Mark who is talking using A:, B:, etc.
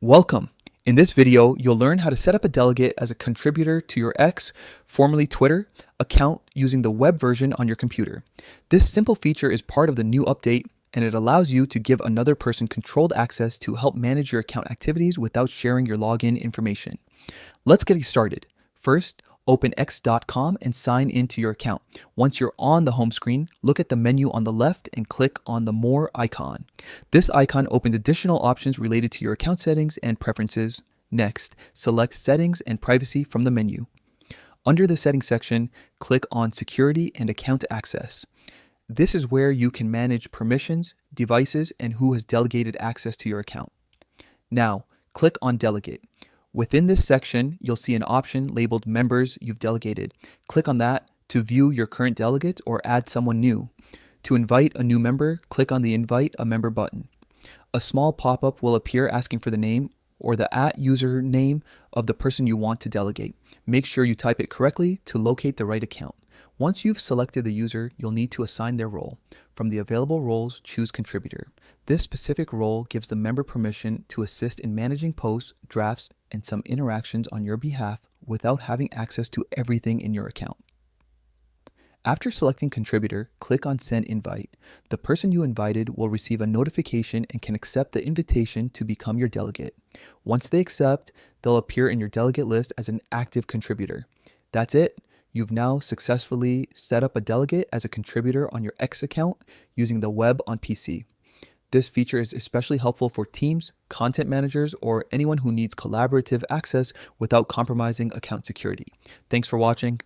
A: Welcome! In this video, you'll learn how to set up a delegate as a contributor to your X, formerly Twitter, account using the web version on your computer. This simple feature is part of the new update, and it allows you to give another person controlled access to help manage your account activities without sharing your login information. Let's get started. First, open x.com and sign into your account. Once you're on the home screen, look at the menu on the left and click on the More icon. This icon opens additional options related to your account settings and preferences. Next, select Settings and Privacy from the menu. Under the Settings section, click on Security and Account Access. This is where you can manage permissions, devices, and who has delegated access to your account. Now, click on Delegate. Within this section, you'll see an option labeled Members You've Delegated. Click on that to view your current delegates or add someone new. To invite a new member, click on the Invite a Member button. A small pop-up will appear asking for the name or the @username of the person you want to delegate. Make sure you type it correctly to locate the right account. Once you've selected the user, you'll need to assign their role. From the available roles, choose Contributor. This specific role gives the member permission to assist in managing posts, drafts, and some interactions on your behalf without having access to everything in your account. After selecting Contributor, click on Send Invite. The person you invited will receive a notification and can accept the invitation to become your delegate. Once they accept, they'll appear in your delegate list as an active contributor. That's it. You've now successfully set up a delegate as a contributor on your X account using the web on PC. This feature is especially helpful for teams, content managers, or anyone who needs collaborative access without compromising account security. Thanks for watching.